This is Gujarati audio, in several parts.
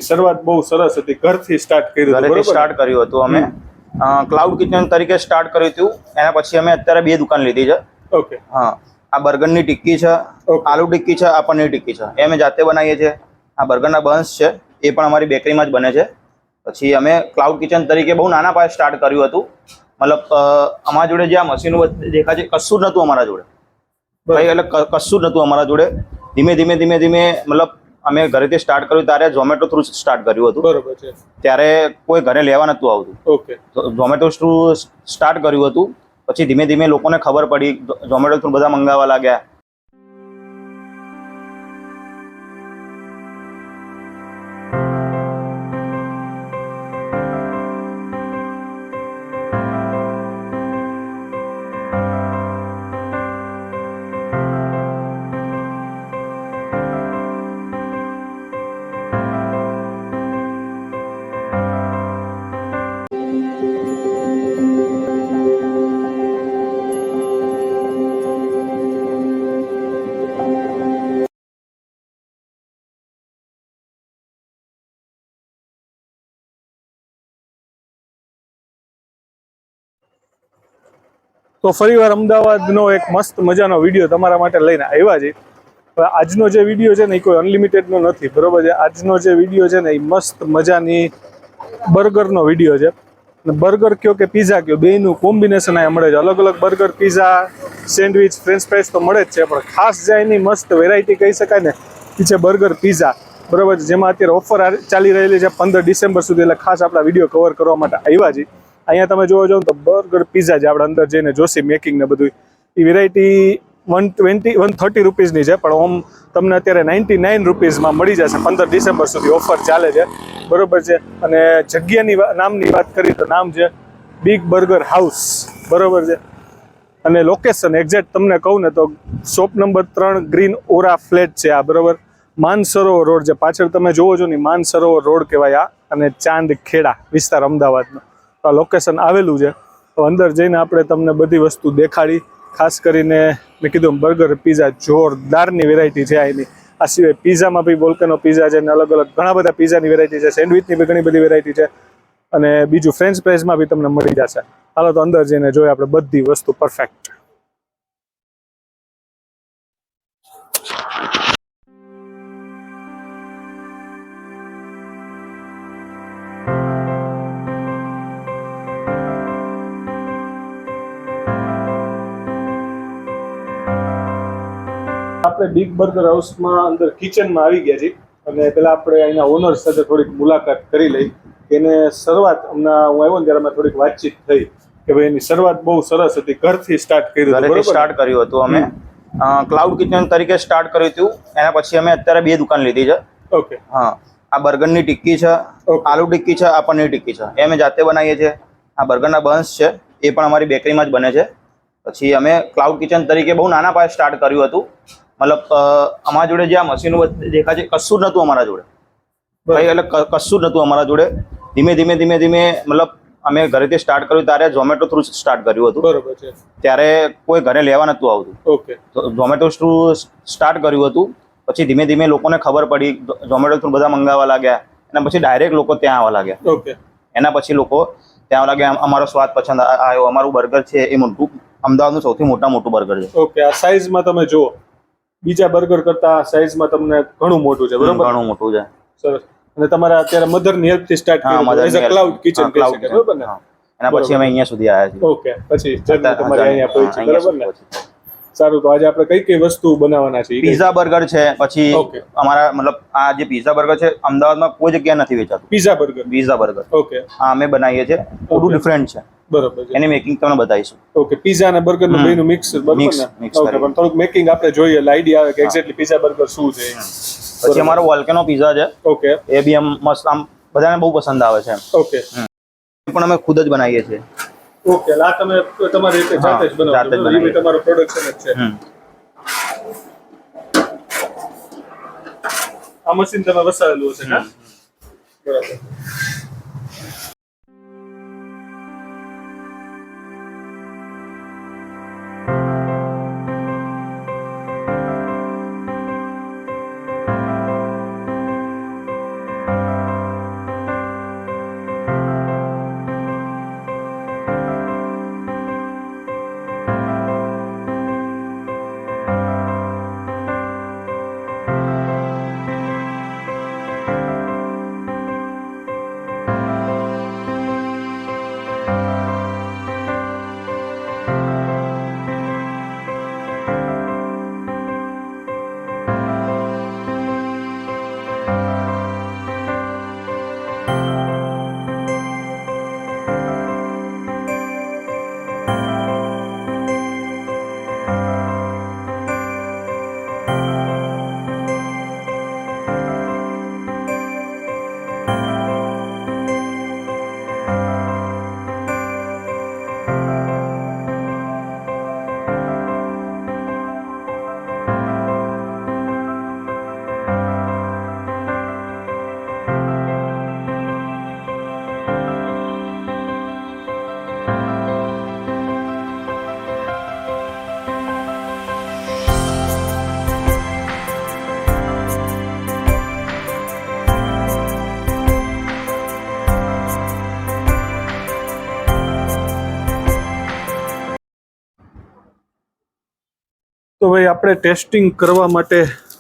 શરૂઆત બહુ સરસ હતી, ઘરથી સ્ટાર્ટ કર્યું હતું. ઘરેથી સ્ટાર્ટ કર્યું હતું અમે. ક્લાઉડ કિચન તરીકે સ્ટાર્ટ કર્યું હતું. એના પછી અમે અત્યારે 2 દુકાન લીધી છે. ઓકે. હા, આ બર્ગરની ટિક્કી છે, આલુ ટિક્કી છે, આ પનીર ટિક્કી છે, એ અમે જાતે બનાવીએ છીએ. આ બર્ગરના બન્સ છે, એ પણ અમારી બેકરીમાં જ બને છે. પછી અમે ક્લાઉડ કિચન તરીકે બહુ નાના પાયે સ્ટાર્ટ કર્યું હતું. મતલબ અમારા જોડે જે આ મશીનો દેખાય છે કશું જ નહોતું અમારા જોડે ભાઈ, એટલે કશું જ નહોતું અમારા જોડે. ધીમે ધીમે મતલબ અમે ઘરેથી સ્ટાર્ટ કર્યું ત્યારે ઝોમેટો થ્રુ સ્ટાર્ટ કર્યું હતું. બરોબર છે. ત્યારે કોઈ ઘરે લેવા નતું આવતું. ઓકે. ઝોમેટો થ્રુ સ્ટાર્ટ કર્યું હતું. પછી ધીમે ધીમે લોકોને ખબર પડી, ઝોમેટો થ્રુ બધા મંગાવવા લાગ્યા. તો ફરીવાર અમદાવાદનો એક મસ્ત મજાનો વિડીયો તમારા માટે લઈને આવ્યા છે. આજનો જે વિડીયો છે ને એ કોઈ અનલિમિટેડનો નથી, બરોબર છે. આજનો જે વિડીયો છે ને એ મસ્ત મજાની બર્ગરનો વિડીયો છે. બર્ગર કયો કે પીઝા કયો, બેયનું કોમ્બિનેશન અહીંયા મળે છે. અલગ અલગ burger, pizza, sandwich, French fries તો મળે જ છે, પણ ખાસ જે એની મસ્ત વેરાયટી કહી શકાય ને એ છે બર્ગર પીઝા, બરોબર છે. જેમાં અત્યારે ઓફર ચાલી રહેલી છે 15 ડિસેમ્બર સુધી, એટલે ખાસ આપણા વિડીયો કવર કરવા માટે આવ્યા છીએ. અહીંયા તમે જોવા જાઓ તો બર્ગર પીઝા જે આપણે અંદર જઈને જોશી મેકિંગ ને બધું, એ વેરાયટી 130 રૂપીસની છે, પણ ઓમ તમને અત્યારે 99 રૂપીસમાં મળી જશે. 15 ડિસેમ્બર સુધી ઓફર ચાલે છે, બરોબર છે. અને જગ્યાની નામની વાત કરીએ તો નામ છે બિગ બર્ગર હાઉસ, બરોબર છે. અને લોકેશન એક્ઝેક્ટ તમને કહું ને તો શોપ નંબર 3 ગ્રીન ઓરા ફ્લેટ છે આ, બરોબર. માનસરોવર રોડ છે પાછળ તમે જોવો છો ને, માનસરોવર રોડ કહેવાય આ, અને ચાંદ ખેડા વિસ્તાર અમદાવાદનો આ લોકેશન આવેલું છે. તો અંદર જઈને આપણે તમને બધી વસ્તુ દેખાડી. ખાસ કરીને મેં કીધું બર્ગર પીઝા જોરદારની વેરાયટી છે એની. આ સિવાય પીઝામાં બી વોલ્કેનો પીઝા છે, ને અલગ અલગ ઘણા બધા પીઝાની વેરાયટી છે, સેન્ડવિચની બી ઘણી બધી વેરાયટી છે, અને બીજું ફ્રેન્ચ ફ્રાઈઝમાં બી તમને મળી જશે. હાલો તો અંદર જઈને જોઈએ આપણે બધી વસ્તુ પરફેક્ટ. આપણે બિગ બર્ગર હાઉસમાં અંદર કિચનમાં આવી ગયા છીએ, અને પેલા આપણે અહીંના ઓનર સાથે થોડીક મુલાકાત કરી લઈ. એને શરૂઆત હમણાં હું આવ્યો ને ત્યારે અમે થોડીક વાતચીત થઈ કે ભાઈ એની શરૂઆત બહુ સરસ હતી, ઘરથી સ્ટાર્ટ કર્યું હતું. ઘરેથી સ્ટાર્ટ કર્યું હતું અમે. ક્લાઉડ કિચન તરીકે સ્ટાર્ટ કર્યું હતું. એના પછી અમે અત્યારે 2 દુકાન લીધી છે. ઓકે. હા, આ બર્ગરની ટિક્કી છે, આલુ ટિક્કી છે, આ પનીર ટિક્કી છે, એ અમે જાતે બનાવીએ છીએ. આ બર્ગરના બન્સ છે, એ પણ અમારી બેકરીમાં જ બને છે. પછી અમે ક્લાઉડ કિચન તરીકે બહુ નાના પાયે સ્ટાર્ટ કર્યું હતું. મતલબ અમારા જોડે જે આ મશીનો દેખાય છે કશું જ નહોતું અમારા જોડે ભાઈ, એટલે કશું જ નહોતું અમારા જોડે. ધીમે ધીમે મતલબ અમે ઘરેથી સ્ટાર્ટ કર્યું ત્યારે ઝોમેટો થ્રુ સ્ટાર્ટ કર્યું હતું. બરોબર છે. ત્યારે કોઈ ઘરે લેવા નતું આવતું. ઓકે. ઝોમેટો થ્રુ સ્ટાર્ટ કર્યું હતું. પછી ધીમે ધીમે લોકોને ખબર પડી, ઝોમેટો થ્રુ બધા મંગાવવા લાગ્યા. એના પછી ડાયરેક્ટ લોકો ત્યાં આવવા લાગ્યા. ઓકે. એના પછી લોકો ત્યાં આવવા લાગ્યા. અમારો સ્વાદ પસંદ આવ્યો. અમારું બર્ગર છે એ મોટું, અમદાવાદનું સૌથી મોટું બર્ગર છે. ઓકે. આ સાઈઝમાં તમે જુઓ, બીજા બર્ગર કરતા સાઈઝમાં તમને ઘણું મોટું છે, બરોબર? ઘણું મોટું છે. સરસ. અને તમારા અત્યારે મધરની હેલ્પથી સ્ટાર્ટ કર્યું એઝ અ ક્લાઉડ કિચન, બરોબર ને? એના પછી અમે અહીંયા સુધી આવ્યા છીએ. ઓકે. પછી જર્ની તમારી અહીંયા પહોંચી, બરોબર ને? સારું. તો આજે આપણે કઈ કઈ વસ્તુ બનાવવાના છે? પીઝા બર્ગર છે. પછી અમારા મતલબ આ જે પીઝા બર્ગર છે અમદાવાદમાં કોઈ જગ્યાએ નથી વેચાતું. Pizza burger okay. હા, અમે બનાવીએ છીએ. થોડું ડિફરન્ટ છે, બરોબર છે. એની મેકિંગ તમને બતાવીશું. ઓકે. પીઝા અને બર્ગર નું બેનું મિક્સ, બરોબર ને? ઓકે. પણ થોડુંક મેકિંગ આપણે જોઈએ, આઈડિયા આવે કે એક્ઝેક્ટલી પીઝા બર્ગર શું છે. પછી અમારો વોલ્કેનો પીઝા છે. ઓકે. એ બી આમ મસ્ત, આમ બધાને બહુ પસંદ આવે છે. ઓકે. પણ અમે ખુદ જ બનાવીએ છીએ. ઓકે. આ તમે તમારી રીતે જાતે જ બનાવો છો? એ તમારો પ્રોડક્શન જ છે. આ મશીન તમે વસાવેલું હશે ને? બરાબર. તો ભાઈ આપણે ટેસ્ટિંગ કરવા માટે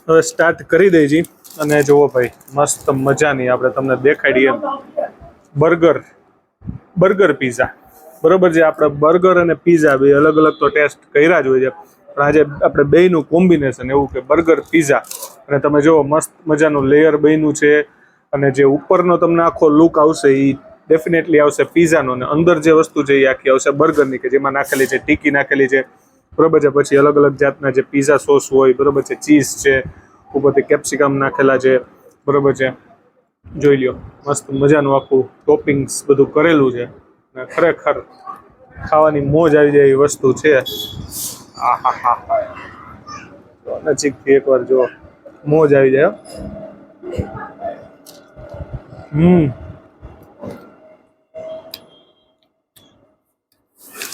હવે સ્ટાર્ટ કરી દઈએ છીએ અને જુઓ ભાઈ મસ્ત મજાની આપણે તમને દેખાડીએ બર્ગર પીઝા બરોબર છે. આપણે બર્ગર અને પીઝા બે અલગ અલગ તો ટેસ્ટ કર્યા જ હોય છે, પણ આજે આપણે બેયનું કોમ્બિનેશન એવું કે બર્ગર પીઝા, અને તમે જુઓ મસ્ત મજાનું લેયર બન્યું છે, અને જે ઉપરનો તમને આખો લુક આવશે એ ડેફિનેટલી આવશે પીઝાનો, અને અંદર જે વસ્તુ છે એ આખી આવશે બર્ગરની, કે જેમાં નાખેલી છે ટીકી નાખેલી છે બરોબર છે. પછી અલગ અલગ જાતના જે પીઝા સોસ હોય બરોબર છે, ચીઝ છે, ઉપરથી કેપ્સિકમ નાખેલા છે બરોબર છે. જોઈ લ્યો મસ્ત મજાનું આખું ટોપિંગ્સ બધું કરેલું છે, અને ખરેખર ખાવાની મોજ આવી જાય એવી વસ્તુ છે. આહાહા, નજીકથી એકવાર જો મોજ આવી જાય.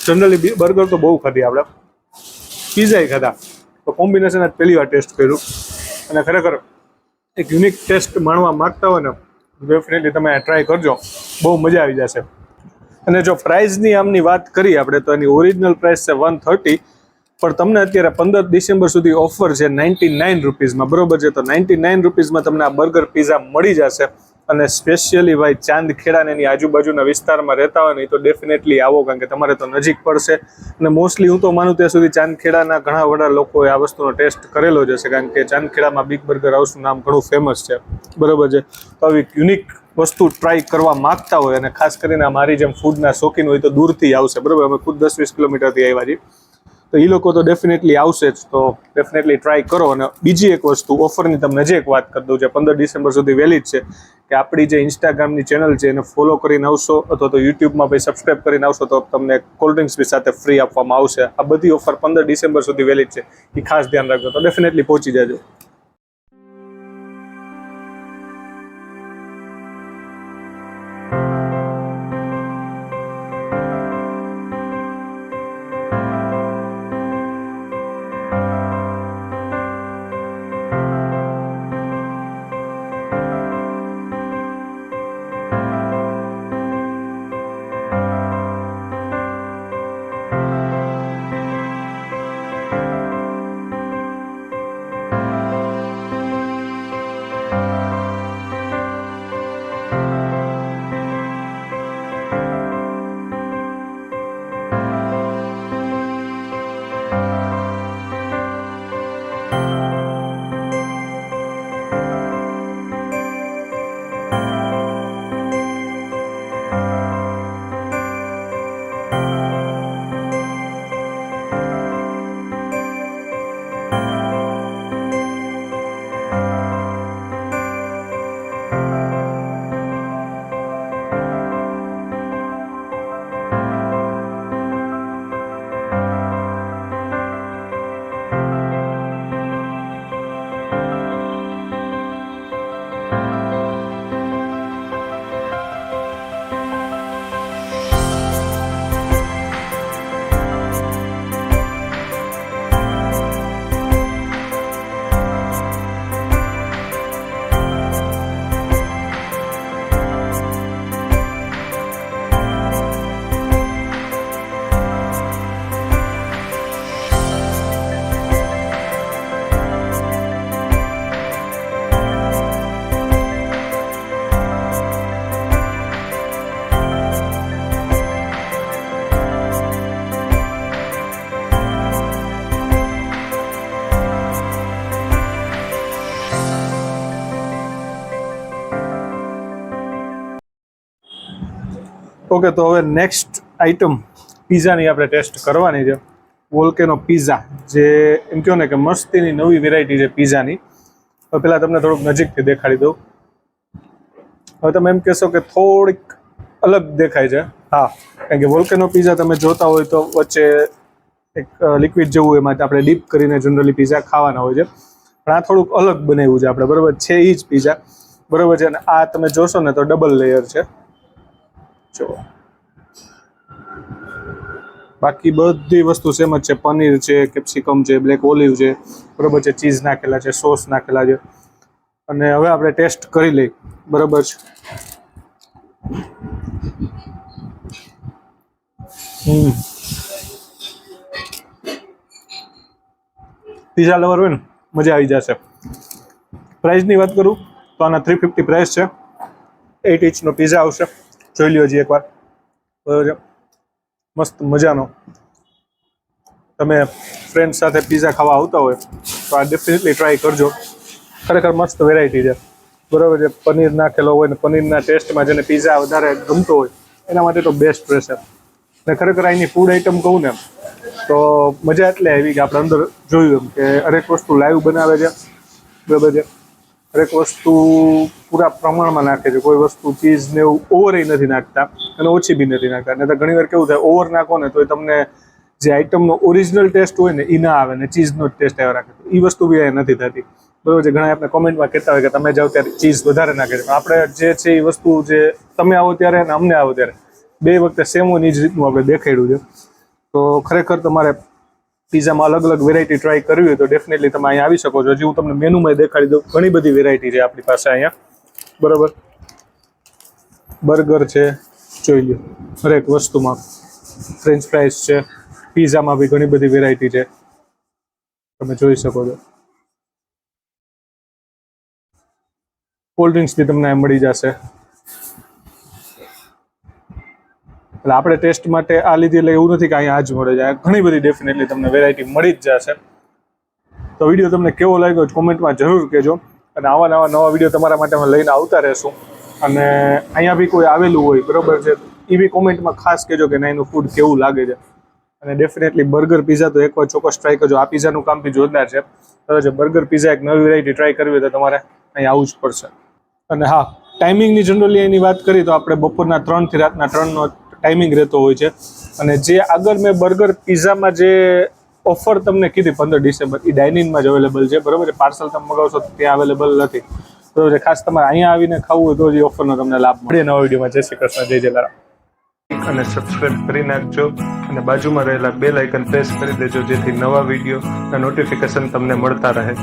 જનરલી બર્ગર તો બહુ ખાધી આપણે, પીઝા ખાધા, તો કોમ્બિનેશન જ પહેલી વાર ટેસ્ટ કર્યું, અને ખરેખર એક યુનિક ટેસ્ટ માણવા માગતા હોય ને ડેફિનેટલી તમે ટ્રાય કરજો, બહુ મજા આવી જશે. અને જો પ્રાઇઝની આમની વાત કરીએ આપણે તો એની ઓરિજિનલ પ્રાઇસ છે 130, પણ તમને અત્યારે 15 ડિસેમ્બર સુધી ઓફર છે 99 રૂપીઝમાં બરોબર છે. તો 99 રૂપીઝમાં તમને આ બર્ગર પીઝા મળી જશે. અને સ્પેશિયલી ભાઈ ચાંદખેડા ને એની આજુબાજુના વિસ્તારમાં રહેતા હોય ને તો ડેફિનેટલી આવો, કારણ કે તમારે તો નજીક પડશે. અને મોસ્ટલી હું તો માનું ત્યાં સુધી ચાંદખેડાના ઘણા બધા લોકોએ આ વસ્તુનો ટેસ્ટ કરેલો જ હશે, કારણ કે ચાંદખેડામાં બિગ બર્ગર હાઉસનું નામ ઘણું ફેમસ છે બરોબર છે. તો આવી યુનિક વસ્તુ ટ્રાય કરવા માગતા હોય, અને ખાસ કરીને મારી જેમ ફૂડના શોખીન હોય તો દૂરથી આવશે બરોબર, અમે ખુદ 10-20 કિલોમીટરથી આવ્યા છીએ, તો એ લોકો તો ડેફિનેટલી આવશે જ. તો ડેફિનેટલી ટ્રાય કરો. અને બીજી એક વસ્તુ ઓફરની તમને જે એક વાત કરી દઉં છે, 15 ડિસેમ્બર સુધી વેલિડ છે, કે આપણી જે ઇન્સ્ટાગ્રામની ચેનલ છે એને ફોલો કરીને આવશો અથવા તો યુટ્યુબમાં ભાઈ સબસ્ક્રાઈબ કરીને આવશો તો તમને કોલ્ડ ડ્રિંક્સ બી સાથે ફ્રી આપવામાં આવશે. આ બધી ઓફર 15 ડિસેમ્બર સુધી વેલિડ છે, એ ખાસ ધ્યાન રાખજો. તો ડેફિનેટલી પહોંચી જજો. ઓકે, તો હવે નેક્સ્ટ આઈટમ પીઝાની આપણે ટેસ્ટ કરવાની છે. વોલ્કેનો પીઝા, જે એમ કહો ને કે મસ્તીની નવી વેરાયટી છે પીઝાની. તો પહેલાં તમને થોડુંક નજીકથી દેખાડી દઉં. હવે તમે એમ કહેશો કે થોડીક અલગ દેખાય છે. હા, કારણ કે વોલ્કેનો પીઝા તમે જોતા હોય તો વચ્ચે એક લિક્વિડ જેવું એમાં આપણે ડીપ કરીને જનરલી પીઝા ખાવાના હોય છે, પણ આ થોડુંક અલગ બનાવ્યું છે આપણે બરાબર છે. એ જ પીઝા બરાબર છે. અને આ તમે જોશો ને તો ડબલ લેયર છે. જો બાકી બધી વસ્તુ સેમ જ છે. પનીર છે, કેપ્સિકમ છે, બ્લેક ઓલિવ છે બરાબર છે, ચીઝ નાખેલા છે, સોસ નાખેલા છે. અને હવે આપણે ટેસ્ટ કરી લઈ બરાબર છે. પીઝા લવર હોય ને મજા આવી જશે. પ્રાઇસની વાત કરું તો આના 350 પ્રાઇસ છે. 8 ઇંચનો પીઝા આવશે, જોઈ લ્યો જી એકવાર. બરાબર છે, મસ્ત મજાનો. તમે ફ્રેન્ડ સાથે પીઝા ખાવા આવતા હોય તો આ ડેફિનેટલી ટ્રાય કરજો. ખરેખર મસ્ત વેરાયટી છે. બરાબર છે, પનીર નાખેલો હોય ને પનીરના ટેસ્ટમાં જેને પીઝા વધારે ગમતો હોય એના માટે તો બેસ્ટ રહેશે. ને ખરેખર અહીંની ફૂડ આઈટમ કહું ને તો મજા એટલે આવી કે આપણે અંદર જોયું એમ કે હરેક વસ્તુ લાઈવ બનાવે છે. બરાબર છે, હરેક વસ્તુ પૂરા પ્રમાણમાં નાખે છે. કોઈ વસ્તુ ચીઝ ને એવું ઓવર નથી નાખતા અને ઓછી બી નથી નાખતા. નહીં તો ઘણી વાર કેવું થાય, ઓવર નાખો ને તો એ તમને જે આઈટમનો ઓરિજિનલ ટેસ્ટ હોય ને એ ના આવે ને ચીઝનો ટેસ્ટ આવ્યા રાખે. એ વસ્તુ બી અહીંયા નથી થતી. બરાબર છે, ઘણા આપણે કોમેન્ટમાં કહેતા હોય કે તમે જાઓ ત્યારે ચીઝ વધારે નાખે છે. આપણે જે છે એ વસ્તુ જે તમે આવો ત્યારે અને અમને આવો ત્યારે બે વખતે સેમ હોય એ જ રીતનું આપણે દેખાડ્યું છે. તો ખરેખર તમારે પીઝામાં અલગ અલગ વેરાયટી ટ્રાય કરવી હોય તો ડેફિનેટલી તમે અહીંયા આવી શકો છો. હજી હું તમને મેનુમાં દેખાડી દઉં, ઘણી બધી વેરાયટી છે આપણી પાસે અહીંયા. બરાબર, બર્ગર છે, જોઈ લો હરેક વસ્તુમાં. ફ્રેન્ચ ફ્રાઈઝ છે, પીઝામાં બી ઘણી બધી વેરાયટી છે, તમે જોઈ શકો છો. કોલ્ડ ડ્રિંક્સ બી તમને મળી જશે. એટલે આપણે ટેસ્ટ માટે આ લીધી એટલે એવું નથી કે અહીંયા આ જ મળે છે. ઘણી બધી ડેફિનેટલી તમને વેરાયટી મળી જ જશે. તો વિડીયો તમને કેવો લાગ્યો કોમેન્ટમાં જરૂર કહેજો. અને આવા નવા વિડીયો તમારા માટે અમે લઈને આવતા રહેશું. અને અહીંયા બી કોઈ આવેલું હોય બરાબર છે એ બી કોમેન્ટમાં ખાસ કહેજો કે ના એનું ફૂડ કેવું લાગે છે. અને ડેફિનેટલી બર્ગર પીઝા તો એકવાર ચોક્કસ ટ્રાય કરજો. આ પીઝાનું કામ બી જોરદાર છે. બરાબર છે, બર્ગર પીઝા એક નવી વેરાયટી ટ્રાય કરવી હોય તો તમારે અહીંયા આવવું જ પડશે. અને હા, ટાઈમિંગની જનરલી એની વાત કરીએ તો આપણે બપોરના 3 થી રાતના 3નો ટાઈમિંગ રહેતો હોય છે. અને જે આગળ મેં બર્ગર પીઝામાં જે ઓફર તમને કીધી 15 ડિસેમ્બર એ ડાઇનિંગમાં જ અવેલેબલ છે. બરાબર છે, પાર્સલ તમે મગાવશો તો ત્યાં અવેલેબલ નથી. બરાબર છે, ખાસ તમારે અહીંયા આવીને ખાવું હોય તો જ એ ઓફરનો તમને લાભ મળે. નવા વિડીયોમાં જય શ્રી કૃષ્ણ, જય જલારામ. અને સબસ્ક્રાઇબ કરી નાખજો અને બાજુમાં રહેલા બેલ આઇકન પ્રેસ કરી દેજો જેથી નવા વિડીયોના નોટિફિકેશન તમને મળતા રહે.